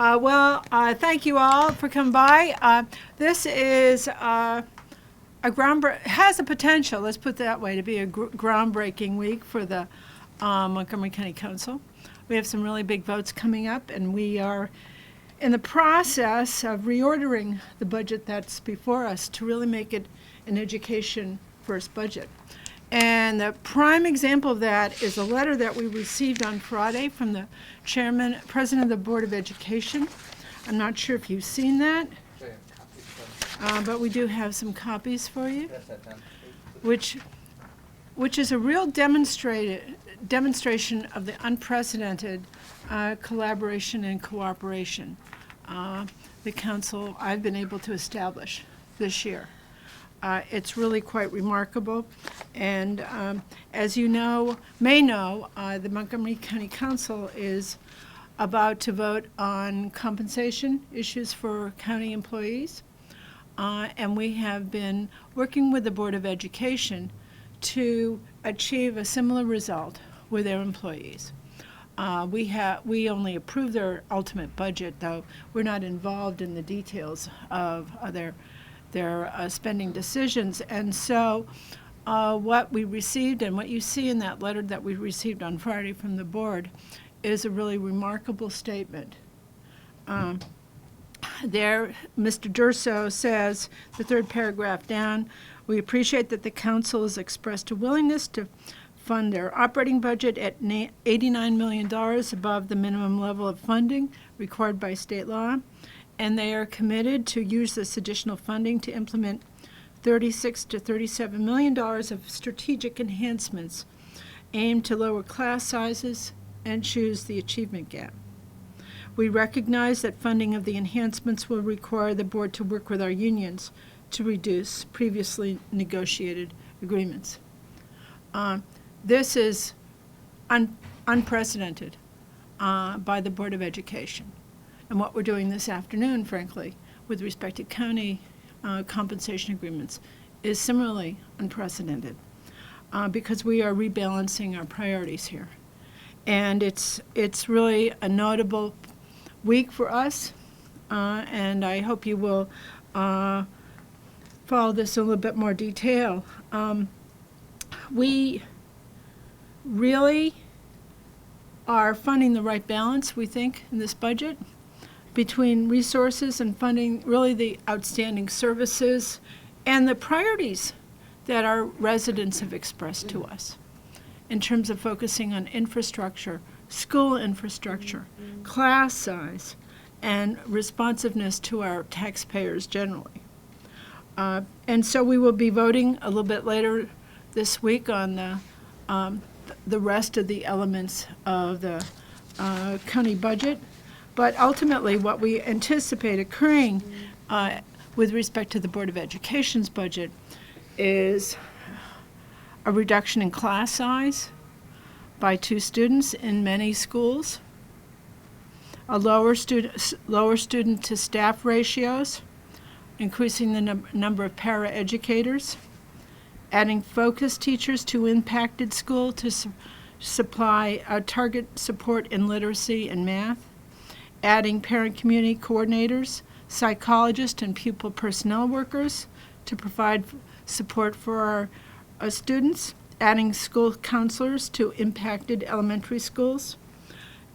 Thank you all for coming by. This is has a potential, let's put it that way, to be a groundbreaking week for the Montgomery County Council. We have some really big votes coming up, and we are in the process of reordering the budget that's before us to really make it an education-first budget. And the prime example of that is a letter that we received on Friday from the president of the Board of Education. I'm not sure if you've seen that, but we do have some copies for you, which is a real demonstration of the unprecedented collaboration and cooperation the council I've been able to establish this year. It's really quite remarkable, and as you may know, the Montgomery County Council is about to vote on compensation issues for county employees, and we have been working with the Board of Education to achieve a similar result with their employees. We only approve their ultimate budget, though we're not involved in the details of their spending decisions. And so what we received and what you see in that letter that we received on Friday from the board is a really remarkable statement. There, Mr. Durso says, the third paragraph down, we appreciate that the council has expressed a willingness to fund their operating budget at $89 million above the minimum level of funding required by state law, and they are committed to use this additional funding to implement $36 to $37 million of strategic enhancements aimed to lower class sizes and choose the achievement gap. We recognize that funding of the enhancements will require the board to work with our unions to reduce previously negotiated agreements. This is unprecedented by the Board of Education. And what we're doing this afternoon, frankly, with respect to county compensation agreements is similarly unprecedented because we are rebalancing our priorities here. And it's really a notable week for us, and I hope you will follow this in a little bit more detail. We really are funding the right balance, we think, in this budget between resources and funding really the outstanding services and the priorities that our residents have expressed to us in terms of focusing on infrastructure, school infrastructure, class size, and responsiveness to our taxpayers generally. And so we will be voting a little bit later this week on the rest of the elements of the county budget. But ultimately, what we anticipate occurring with respect to the Board of Education's budget is a reduction in class size by 2 students in many schools, a lower student to staff ratios, increasing the number of para-educators, adding focus teachers to impacted school to supply target support in literacy and math, adding parent community coordinators, psychologists, and pupil personnel workers to provide support for our students, adding school counselors to impacted elementary schools,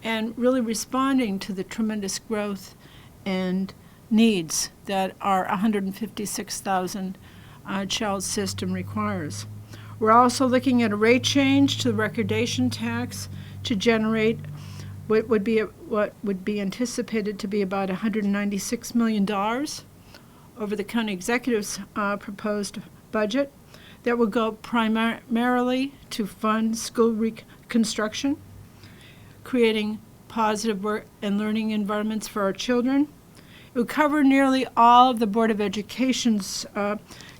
and really responding to the tremendous growth and needs that our 156,000 child system requires. We're also looking at a rate change to the recordation tax to generate what would be anticipated to be about $196 million over the county executive's proposed budget that will go primarily to fund school reconstruction, creating positive work and learning environments for our children. It will cover nearly all of the Board of Education's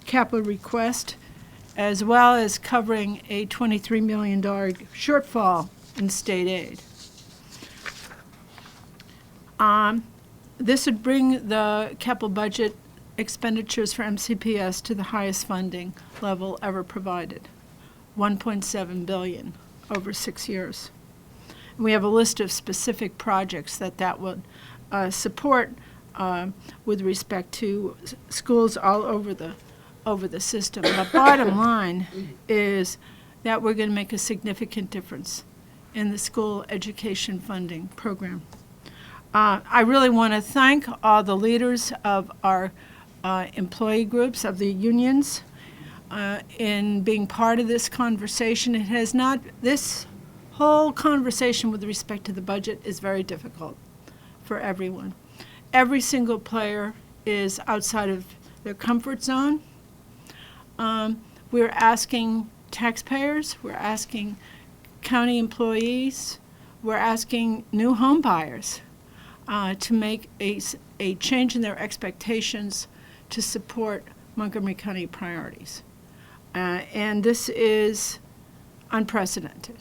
capital request, as well as covering a $23 million shortfall in state aid. This would bring the capital budget expenditures for MCPS to the highest funding level ever provided, $1.7 billion over 6 years. And we have a list of specific projects that would support with respect to schools all over the system. The bottom line is that we're going to make a significant difference in the school education funding program. I really want to thank all the leaders of our employee groups, of the unions, in being part of this conversation. It has not, this whole conversation with respect to the budget is very difficult for everyone. Every single player is outside of their comfort zone. We're asking taxpayers, we're asking county employees, we're asking new home buyers to make a change in their expectations to support Montgomery County priorities. And this is unprecedented.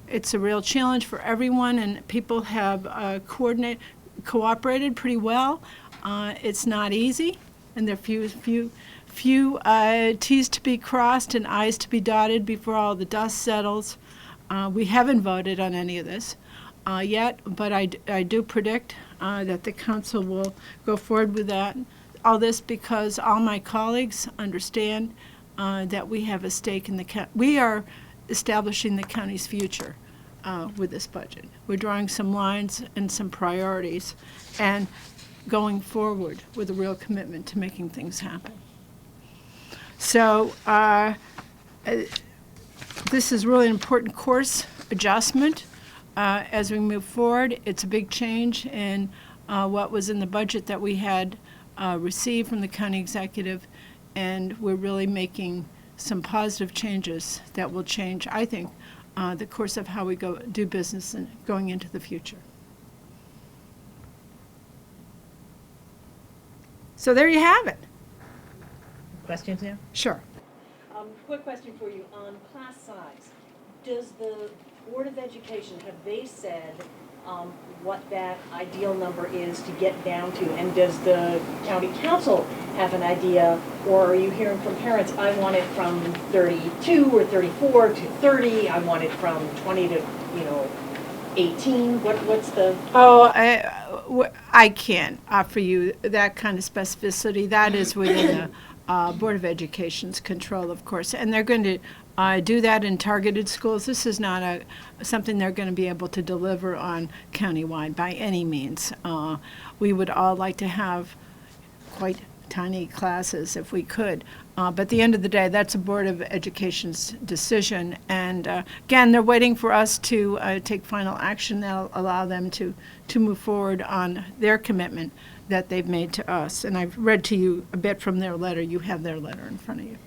It's a real challenge for everyone, and people have cooperated pretty well. It's not easy, and there are few T's to be crossed and I's to be dotted before all the dust settles. We haven't voted on any of this yet, but I do predict that the council will go forward with that. All this because all my colleagues understand that we have a stake in the county. We are establishing the county's future with this budget. We're drawing some lines and some priorities and going forward with a real commitment to making things happen. So this is really an important course adjustment as we move forward. It's a big change in what was in the budget that we had received from the county executive, and we're really making some positive changes that will change, I think, the course of how we do business and going into the future. So there you have it. Questions now? Sure. Quick question for you on class size. Does the Board of Education, have they said what that ideal number is to get down to? And does the county council have an idea, or are you hearing from parents, I want it from 32 or 34 to 30, I want it from 20 to 18? What's the? Oh, I can't offer you that kind of specificity. That is within the Board of Education's control, of course, and they're going to do that in targeted schools. This is not something they're going to be able to deliver on countywide by any means. We would all like to have quite tiny classes if we could. But at the end of the day, that's a Board of Education's decision. And again, they're waiting for us to take final action that'll allow them to move forward on their commitment that they've made to us. And I've read to you a bit from their letter. You have their letter in front of you.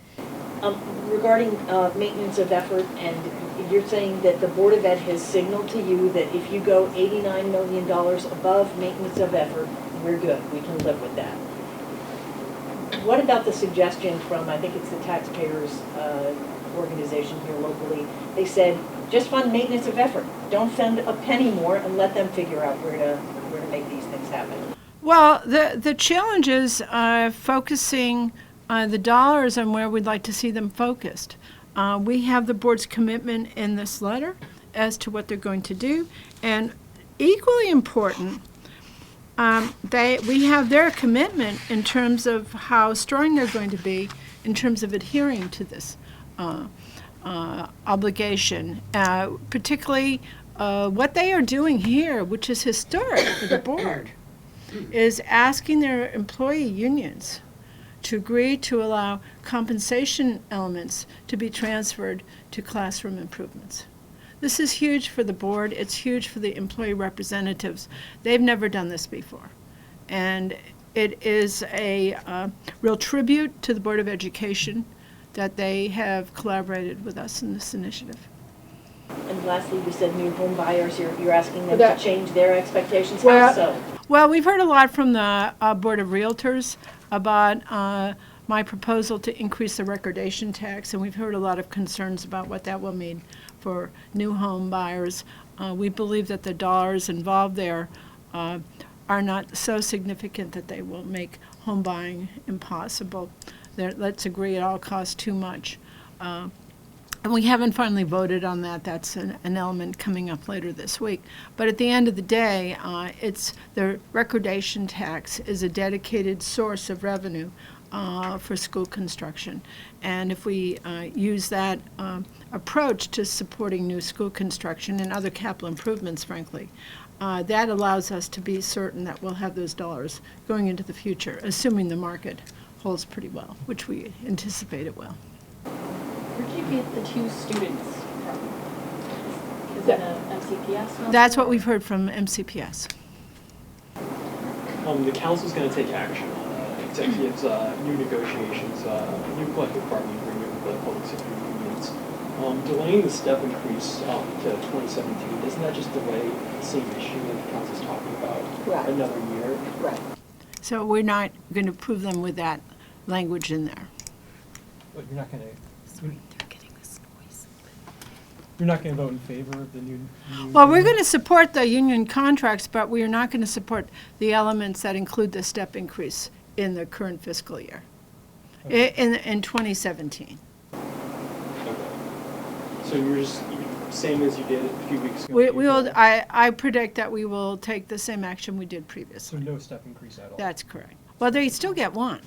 Regarding maintenance of effort, and you're saying that the Board of Ed has signaled to you that if you go $89 million above maintenance of effort, we're good, we can live with that. What about the suggestion from, I think it's the taxpayers organization here locally, they said, just fund maintenance of effort. Don't spend a penny more and let them figure out where to make these things happen. Well, the challenge is focusing the dollars on where we'd like to see them focused. We have the board's commitment in this letter as to what they're going to do, and equally important, we have their commitment in terms of how strong they're going to be in terms of adhering to this obligation, particularly what they are doing here, which is historic for the board, is asking their employee unions to agree to allow compensation elements to be transferred to classroom improvements. This is huge for the board. It's huge for the employee representatives. They've never done this before. And it is a real tribute to the Board of Education that they have collaborated with us in this initiative. And lastly, you said new home buyers, you're asking them to change their expectations. Well, How so? Well, we've heard a lot from the Board of Realtors about my proposal to increase the recordation tax, and we've heard a lot of concerns about what that will mean for new home buyers. We believe that the dollars involved there are not so significant that they will make home buying impossible. Let's agree it all costs too much. And we haven't finally voted on that. That's an element coming up later this week. But at the end of the day, it's the recordation tax is a dedicated source of revenue for school construction. And if we use that approach to supporting new school construction and other capital improvements, frankly, that allows us to be certain that we'll have those dollars going into the future, assuming the market holds pretty well, which we anticipate it will. Where did you get the 2 students from? Is that a MCPS number? That's what we've heard from MCPS. The council's going to take action on executives' new negotiations, new collective bargaining agreement with the public sector unions. Delaying the step increase to 2017, doesn't that just delay the same issue that the council's talking about Right. another year? Right. So we're not going to approve them with that language in there. But you're not going to vote in favor of the new Well, we're going to support the union contracts, but we are not going to support the elements that include the step increase in the current fiscal year, in 2017. Okay. So you're just same as you did a few weeks ago? We will, I predict that we will take the same action we did So previously. no step increase at all? That's correct. Well, they still get one.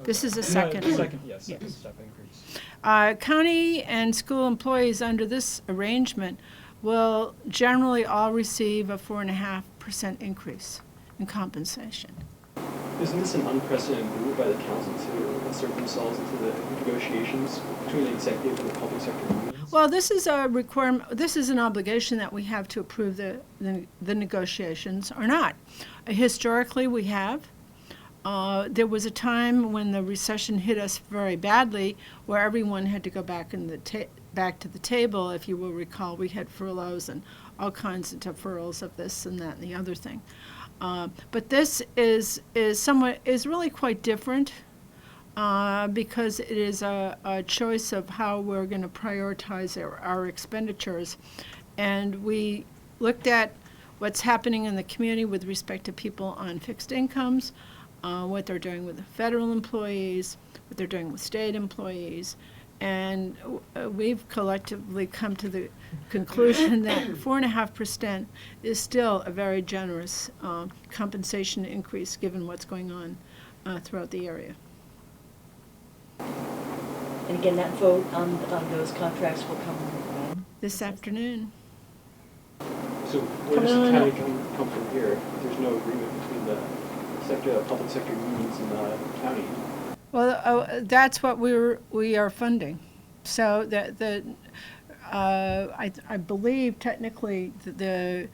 This is a second one. Second, yes, second Yes. step increase. County and school employees under this arrangement will generally all receive a 4.5% increase in compensation. Isn't this an unprecedented move by the council to insert themselves into the negotiations between the executive and the public sector unions? Well, this is a requirement, this is an obligation that we have to approve the negotiations or not. Historically, we have. There was a time when the recession hit us very badly where everyone had to go back back to the table. If you will recall, we had furloughs and all kinds of deferrals of this and that and the other thing. But this is really quite different because it is a choice of how we're going to prioritize our expenditures. And we looked at what's happening in the community with respect to people on fixed incomes, what they're doing with the federal employees, what they're doing with state employees, and we've collectively come to the conclusion that 4.5% is still a very generous compensation increase given what's going on throughout the area. And again, that vote on those contracts will come when? This afternoon. So where does the county come from here if there's no agreement between the public sector unions and the county? Well, that's what we are funding. So I believe technically the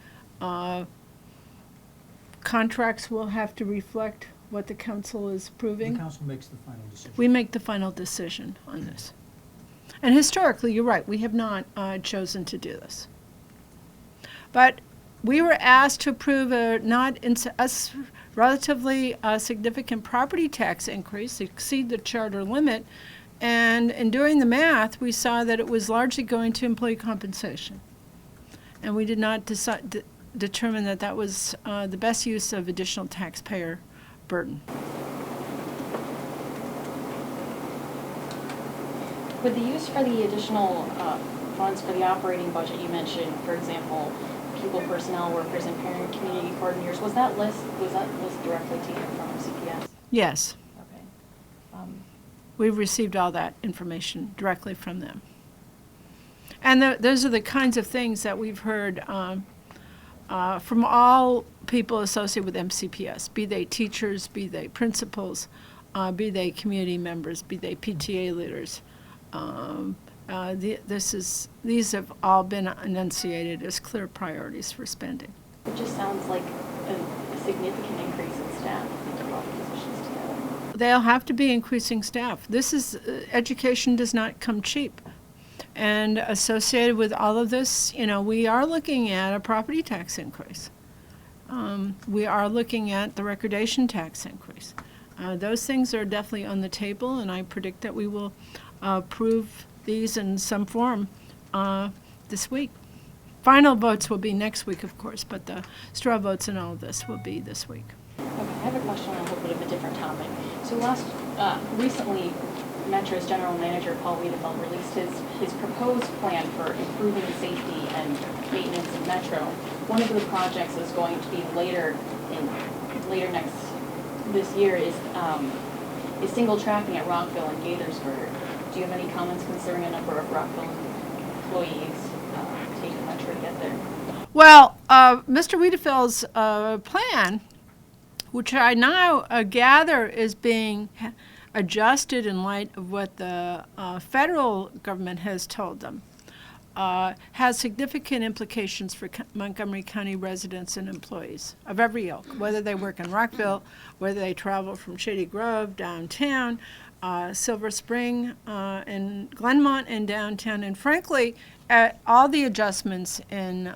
contracts will have to reflect what the council is approving. The council makes the final decision. We make the final decision on this. And historically, you're right, we have not chosen to do this. But we were asked to approve a relatively significant property tax increase, exceed the charter limit, and in doing the math, we saw that it was largely going to employee compensation. And we did not determine that that was the best use of additional taxpayer burden. With the use for the additional funds for the operating budget, you mentioned, for example, pupil personnel workers and parent community coordinators. Was that list directly taken from CPS? Yes, Okay. we've received all that information directly from them. And those are the kinds of things that we've heard from all people associated with MCPS, be they teachers, be they principals, be they community members, be they PTA leaders. These have all been enunciated as clear priorities for spending. It just sounds like a significant increase in staff to keep all the positions together. They'll have to be increasing staff. This is, education does not come cheap. And associated with all of this, we are looking at a property tax increase. We are looking at the recordation tax increase. Those things are definitely on the table, and I predict that we will approve these in some form this week. Final votes will be next week, of course, but the straw votes and all of this will be this week. Okay, I have a question on a little bit of a different topic. So recently, Metro's general manager, Paul Wiedefeld, released his proposed plan for improving safety and maintenance in Metro. One of the projects is going to be later this year is single tracking at Rockville and Gaithersburg. Do you have any comments concerning a number of Rockville employees taking Metro to get there? Well, Mr. Wiedefeld's plan, which I now gather is being adjusted in light of what the federal government has told them, has significant implications for Montgomery County residents and employees of every ilk, whether they work in Rockville, whether they travel from Shady Grove downtown, Silver Spring, and Glenmont and downtown, and frankly, all the adjustments in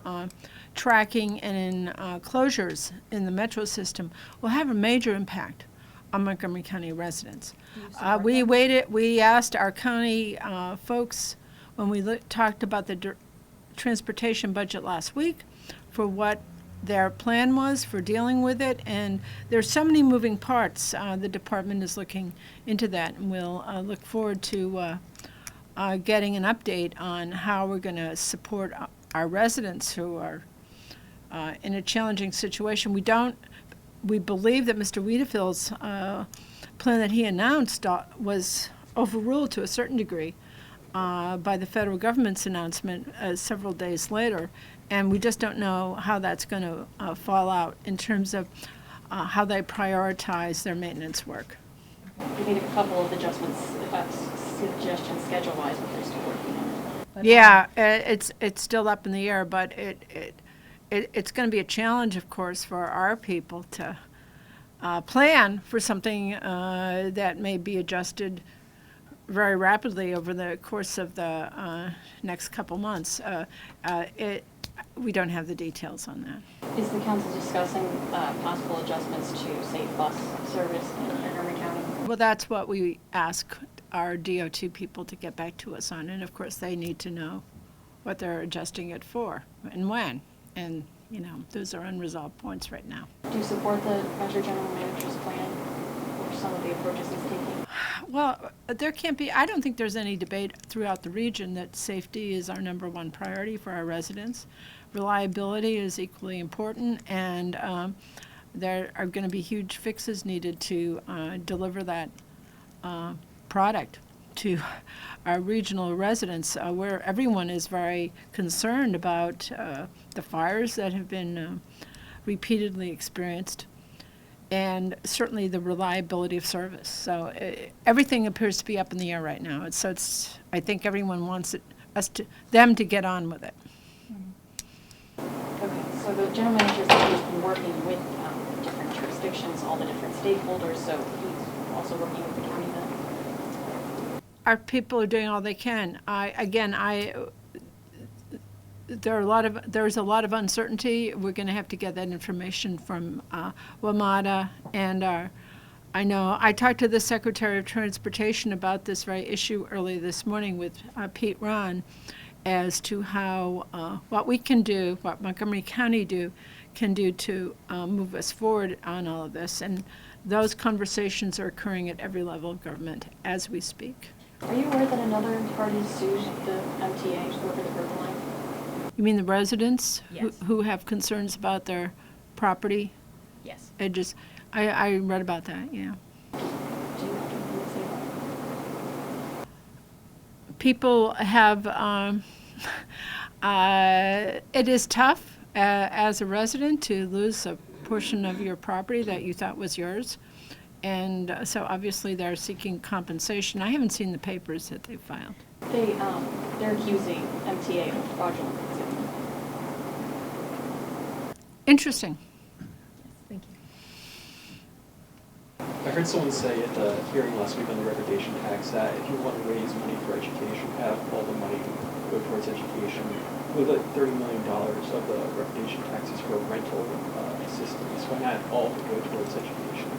tracking and in closures in the metro system will have a major impact on Montgomery County residents. We asked our county folks when we talked about the transportation budget last week for what their plan was for dealing with it, and there's so many moving parts. The department is looking into that, and we'll look forward to getting an update on how we're going to support our residents who are in a challenging situation. We believe that Mr. Wiedefeld's plan that he announced was overruled to a certain degree by the federal government's announcement several days later, and we just don't know how that's going to fall out in terms of how they prioritize their maintenance work. We made a couple of adjustments, suggestions schedule-wise, but they're still working on it. But, Yeah, it's still up in the air, but it's going to be a challenge, of course, for our people to plan for something that may be adjusted very rapidly over the course of the next couple months. We don't have the details on that. Is the council discussing possible adjustments to, say, bus service in Montgomery County? Well, that's what we ask our DOT people to get back to us on, and of course they need to know what they're adjusting it for and when, and those are unresolved points right now. Do you support the Metro General Manager's plan or some of the approaches he's taking? Well, I don't think there's any debate throughout the region that safety is our number one priority for our residents. Reliability is equally important, and there are going to be huge fixes needed to deliver that product to our regional residents, where everyone is very concerned about the fires that have been repeatedly experienced, and certainly the reliability of service. So everything appears to be up in the air right now. I think everyone wants them to get on with it. Okay, so the general manager said he's been working with different jurisdictions, all the different stakeholders, so he's also working with the county then? Our people are doing all they can. There's a lot of uncertainty. We're going to have to get that information from WMATA, and I know I talked to the Secretary of Transportation about this very issue early this morning with Pete Ron, as to how what we can do, what Montgomery County can do to move us forward on all of this, and those conversations are occurring at every level of government as we speak. Are you aware that another party sued the MTA over the Purple Line? You mean the residents Yes. who have concerns about their property Yes. edges? I read about that, yeah. Do you have anything to say about it? People have, it is tough as a resident to lose a portion of your property that you thought was yours. And so obviously they're seeking compensation. I haven't seen the papers that they filed. They're accusing MTA of fraudulent activity. Interesting. Thank you. I heard someone say at the hearing last week on the recordation tax that if you want to raise money for education, have all the money go towards education. With like $30 million of the recordation taxes for rental assistance, why not all go towards education?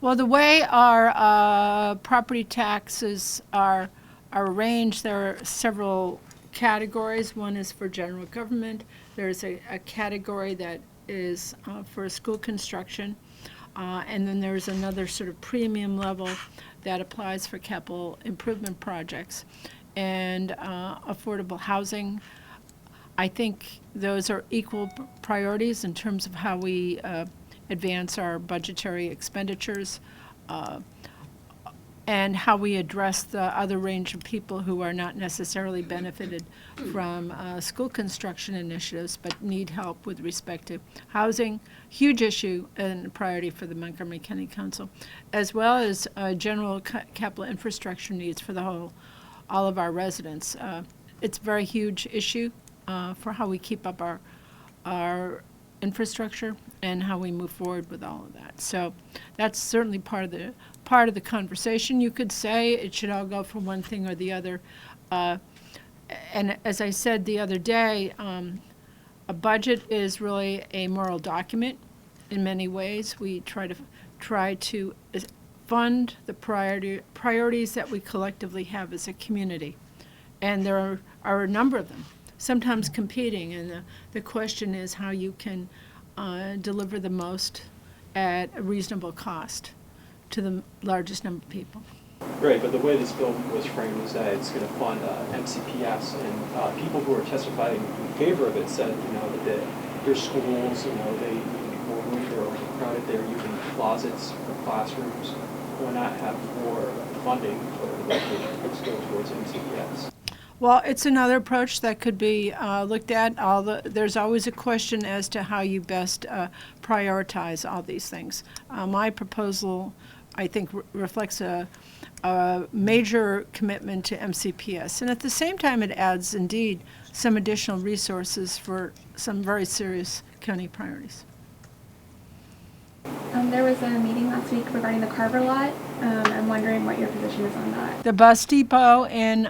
Well, the way our property taxes are arranged, there are several categories. One is for general government. There's a category that is for school construction. And then there's another sort of premium level that applies for capital improvement projects. And affordable housing, I think those are equal priorities in terms of how we advance our budgetary expenditures and how we address the other range of people who are not necessarily benefited from school construction initiatives but need help with respect to housing, huge issue and priority for the Montgomery County Council, as well as general capital infrastructure needs for all of our residents. It's a very huge issue for how we keep up our infrastructure and how we move forward with all of that. So that's certainly part of the conversation. You could say it should all go for one thing or the other. And as I said the other day, a budget is really a moral document in many ways. We try to fund the priorities that we collectively have as a community. And there are a number of them, sometimes competing, and the question is how you can deliver the most at a reasonable cost to the largest number of people. Right, but the way this bill was framed was that it's going to fund MCPS, and people who are testifying in favor of it said, that their schools, they need more room, they're overcrowded, they're using closets for classrooms. Why not have more funding for the location of schools towards MCPS? Well, it's another approach that could be looked at. There's always a question as to how you best prioritize all these things. My proposal, I think, reflects a major commitment to MCPS. And at the same time, it adds, indeed, some additional resources for some very serious county priorities. There was a meeting last week regarding the Carver lot. I'm wondering what your position is on that. The bus depot in,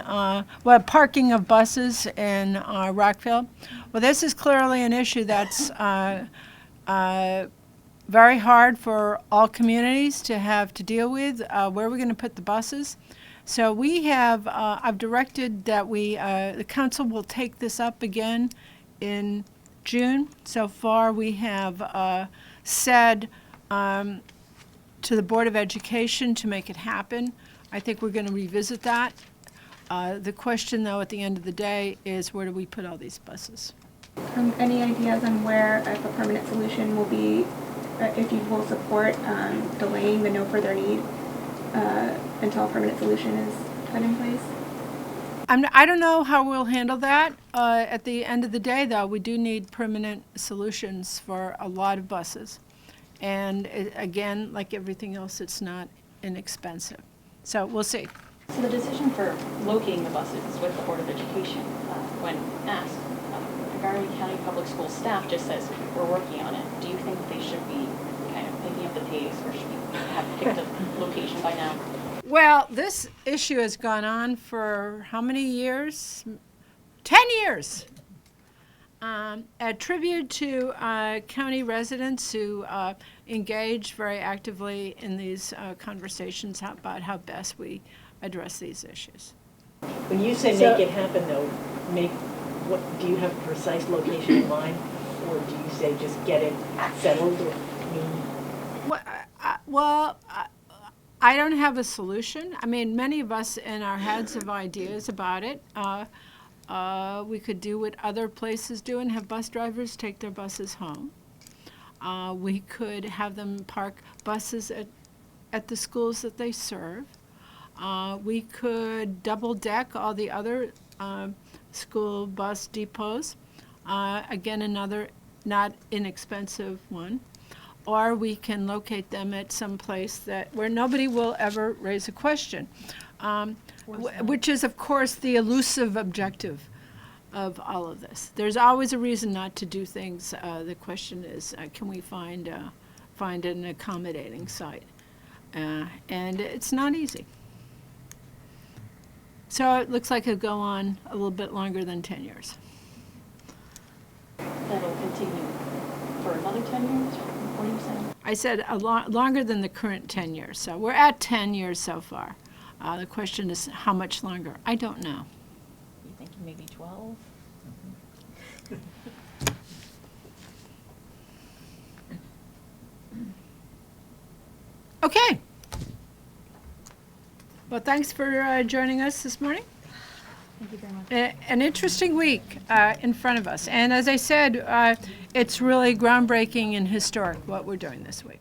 parking of buses in Rockville. Well, this is clearly an issue that's very hard for all communities to have to deal with. Where are we going to put the buses? So we have, I've directed that the council will take this up again in June. So far, we have said to the Board of Education to make it happen. I think we're going to revisit that. The question, though, at the end of the day is where do we put all these buses? Any ideas on where, if a permanent solution will be, if you will support delaying the no further need until a permanent solution is put in place? I don't know how we'll handle that. At the end of the day, though, we do need permanent solutions for a lot of buses. And again, like everything else, it's not inexpensive. So we'll see. So the decision for locating the buses is with the Board of Education. When asked, Montgomery County Public School staff just says, we're working on it. Do you think they should be kind of picking up the pace, or should we have picked a location by now? Well, this issue has gone on for how many years? 10 years. A tribute to county residents who engage very actively in these conversations about how best we address these issues. When you say make it happen, though, what do you have a precise location in mind, or do you say just get it settled? I don't have a solution. I mean, many of us in our heads have ideas about it. We could do what other places do and have bus drivers take their buses home. We could have them park buses at the schools that they serve. We could double deck all the other school bus depots. Again, another not inexpensive one. Or we can locate them at some place where nobody will ever raise a question. Which is, of course, the elusive objective of all of this. There's always a reason not to do things. The question is, can we find an accommodating site? And it's not easy. So it looks like it'll go on a little bit longer than 10 years. That'll continue for another 10 years? What are you saying? I said longer than the current 10 years. So we're at 10 years so far. The question is how much longer? I don't know. You think maybe 12? Okay. Well, thanks for joining us this morning. Thank you very much. An interesting week in front of us. And as I said, it's really groundbreaking and historic what we're doing this week.